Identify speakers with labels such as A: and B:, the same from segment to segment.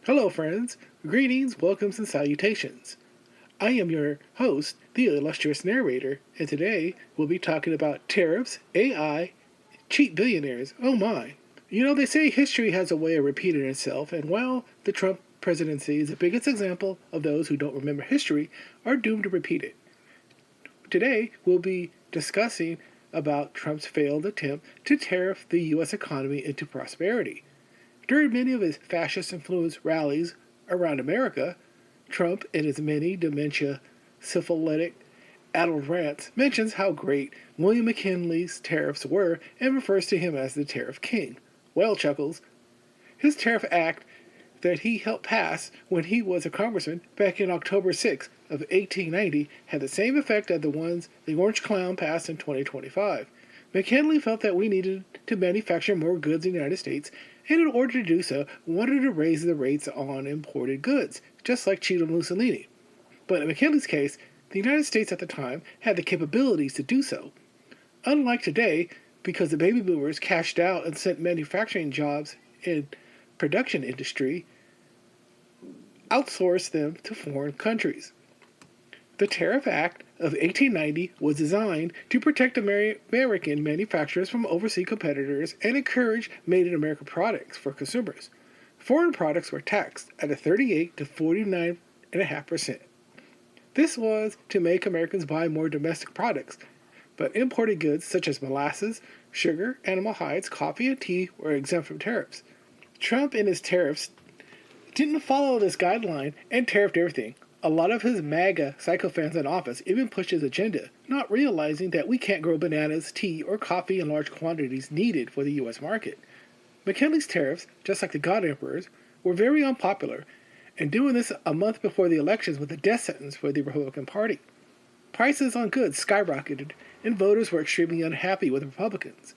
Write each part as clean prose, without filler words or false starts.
A: Hello, friends. Greetings, welcomes, and salutations. I am your host, the Illustrious Narrator, and today we'll be talking about tariffs, AI, cheap billionaires. Oh my. They say history has a way of repeating itself, and while the Trump presidency is the biggest example of those who don't remember history are doomed to repeat it. Today, we'll be discussing about Trump's failed attempt to tariff the U.S. economy into prosperity. During many of his fascist-influenced rallies around America, Trump, in his many dementia, syphilitic, addled rants, mentions how great William McKinley's tariffs were and refers to him as the Tariff King. Well, Chuckles, his Tariff Act that he helped pass when he was a congressman back in October 6th of 1890 had the same effect as the ones the Orange Clown passed in 2025. McKinley felt that we needed to manufacture more goods in the United States, and in order to do so, wanted to raise the rates on imported goods, just like Cheeto Mussolini. But in McKinley's case, the United States at the time had the capabilities to do so. Unlike today, because the baby boomers cashed out and sent manufacturing jobs in production industry, outsourced them to foreign countries. The Tariff Act of 1890 was designed to protect American manufacturers from overseas competitors and encourage made-in-America products for consumers. Foreign products were taxed at a 38 to 49.5%. This was to make Americans buy more domestic products, but imported goods such as molasses, sugar, animal hides, coffee, and tea were exempt from tariffs. Trump and his tariffs didn't follow this guideline and tariffed everything. A lot of his MAGA sycophants in office even pushed his agenda, not realizing that we can't grow bananas, tea, or coffee in large quantities needed for the U.S. market. McKinley's tariffs, just like the God Emperors, were very unpopular, and doing this a month before the elections was a death sentence for the Republican Party. Prices on goods skyrocketed, and voters were extremely unhappy with Republicans.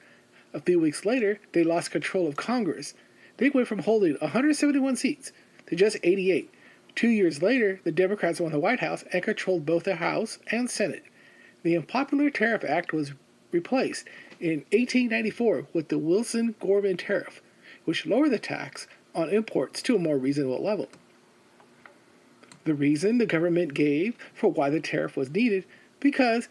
A: A few weeks later, they lost control of Congress. They went from holding 171 seats to just 88. 2 years later, the Democrats won the White House and controlled both the House and Senate. The unpopular Tariff Act was replaced in 1894 with the Wilson-Gorman Tariff, which lowered the tax on imports to a more reasonable level. The reason the government gave for why the tariff was needed because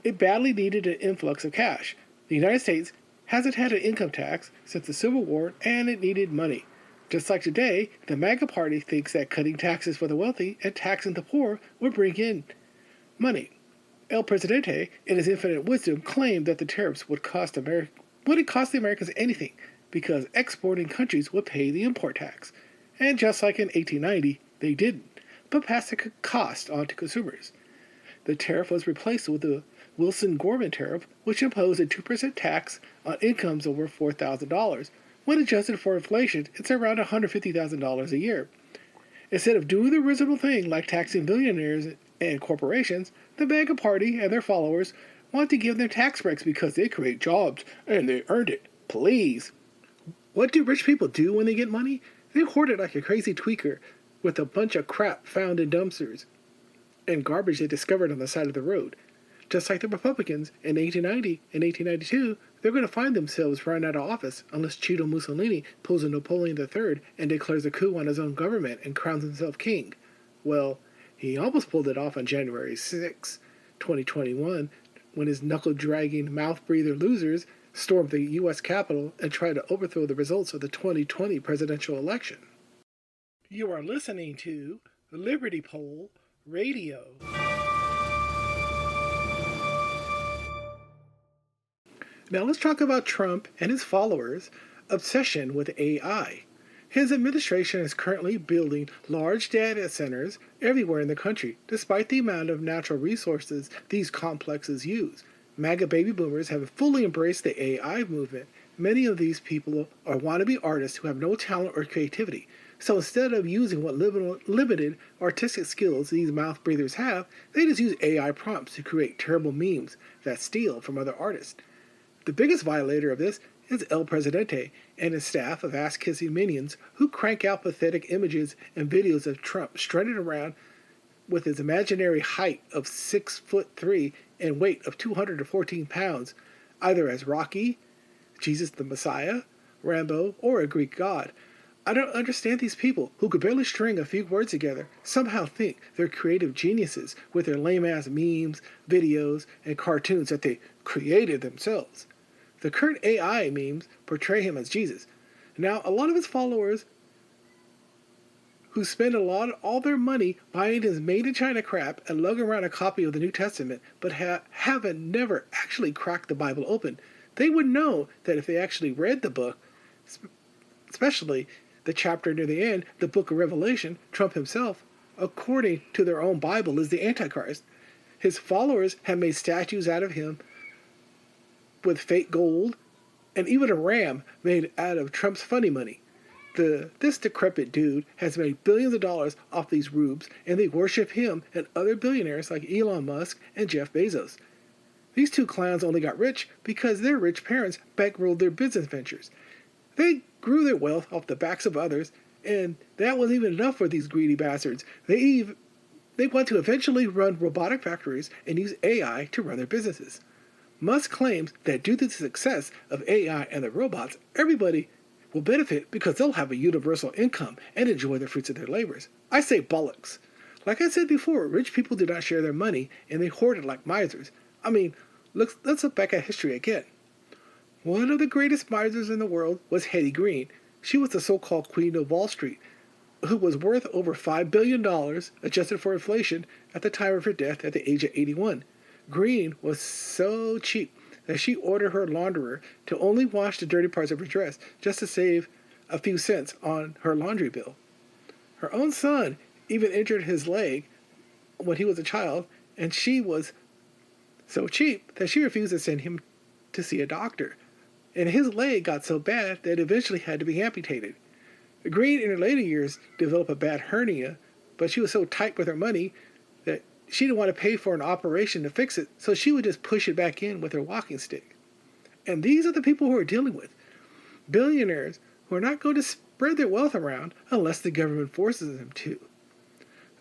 A: it badly needed an influx of cash. The United States hasn't had an income tax since the Civil War, and it needed money. Just like today, the MAGA party thinks that cutting taxes for the wealthy and taxing the poor would bring in money. El Presidente, in his infinite wisdom, claimed that the tariffs wouldn't cost the Americans anything because exporting countries would pay the import tax. And just like in 1890, they didn't, but passed the cost on to consumers. The tariff was replaced with the Wilson-Gorman Tariff, which imposed a 2% tax on incomes over $4,000. When adjusted for inflation, it's around $150,000 a year. Instead of doing the original thing like taxing billionaires and corporations, the MAGA party and their followers want to give them tax breaks because they create jobs and they earned it. Please. What do rich people do when they get money? They hoard it like a crazy tweaker with a bunch of crap found in dumpsters and garbage they discovered on the side of the road. Just like the Republicans in 1890 and 1892, they're going to find themselves run out of office unless Cheeto Mussolini pulls a Napoleon III and declares a coup on his own government and crowns himself king. Well, he almost pulled it off on January 6, 2021, when his knuckle-dragging, mouth-breather losers stormed the U.S. Capitol and tried to overthrow the results of the 2020 presidential election. You are listening to Liberty Pole Radio. Now let's talk about Trump and his followers' obsession with AI. His administration is currently building large data centers everywhere in the country, despite the amount of natural resources these complexes use. MAGA baby boomers have fully embraced the AI movement. Many of these people are wannabe artists who have no talent or creativity. So instead of using what limited artistic skills these mouth breathers have, they just use AI prompts to create terrible memes that steal from other artists. The biggest violator of this is El Presidente and his staff of ass-kissing minions who crank out pathetic images and videos of Trump strutting around with his imaginary height of 6'3" and weight of 214 pounds, either as Rocky, Jesus the Messiah, Rambo, or a Greek god. I don't understand these people who could barely string a few words together, somehow think they're creative geniuses with their lame-ass memes, videos, and cartoons that they created themselves. The current AI memes portray him as Jesus. Now, a lot of his followers who spend all their money buying his made-in-China crap and lugging around a copy of the New Testament, but haven't never actually cracked the Bible open, they would know that if they actually read the book, especially the chapter near the end, the book of Revelation, Trump himself, according to their own Bible, is the Antichrist. His followers have made statues out of him with fake gold, and even a ram made out of Trump's funny money. This decrepit dude has made billions of dollars off these rubes, and they worship him and other billionaires like Elon Musk and Jeff Bezos. These two clowns only got rich because their rich parents bankrolled their business ventures. They grew their wealth off the backs of others, and that wasn't even enough for these greedy bastards. They want to eventually run robotic factories and use AI to run their businesses. Musk claims that due to the success of AI and the robots, everybody will benefit because they'll have a universal income and enjoy the fruits of their labors. I say bollocks. Like I said before, rich people do not share their money, and they hoard it like misers. I mean, let's look back at history again. One of the greatest misers in the world was Hetty Green. She was the so-called Queen of Wall Street, who was worth over $5 billion, adjusted for inflation, at the time of her death at the age of 81. Green was so cheap that she ordered her launderer to only wash the dirty parts of her dress just to save a few cents on her laundry bill. Her own son even injured his leg when he was a child, and she was so cheap that she refused to send him to see a doctor. And his leg got so bad that it eventually had to be amputated. Green, in her later years, developed a bad hernia, but she was so tight with her money that she didn't want to pay for an operation to fix it, so she would just push it back in with her walking stick. And these are the people who are dealing with billionaires who are not going to spread their wealth around unless the government forces them to.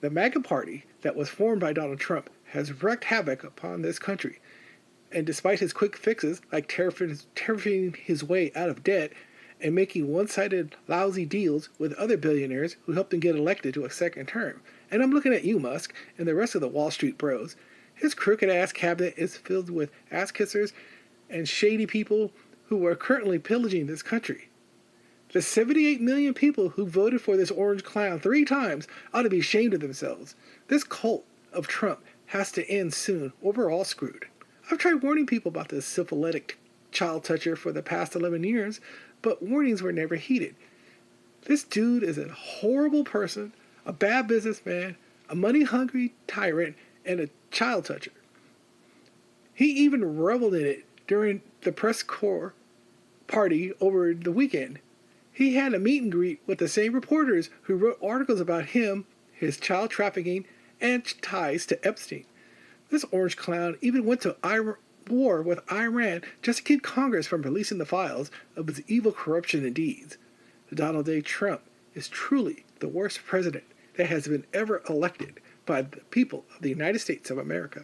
A: The MAGA party that was formed by Donald Trump has wreaked havoc upon this country. And despite his quick fixes, like tariffing his way out of debt and making one-sided lousy deals with other billionaires who helped him get elected to a second term, and I'm looking at you, Musk, and the rest of the Wall Street bros, his crooked-ass cabinet is filled with ass-kissers and shady people who are currently pillaging this country. The 78 million people who voted for this orange clown 3 times ought to be ashamed of themselves. This cult of Trump has to end soon, or we're all screwed. I've tried warning people about this syphilitic child toucher for the past 11 years, but warnings were never heeded. This dude is a horrible person, a bad businessman, a money-hungry tyrant, and a child toucher. He even reveled in it during the press corps party over the weekend. He had a meet and greet with the same reporters who wrote articles about him, his child trafficking, and ties to Epstein. This orange clown even went to war with Iran just to keep Congress from releasing the files of his evil corruption and deeds. Donald J. Trump is truly the worst president that has been ever elected by the people of the United States of America.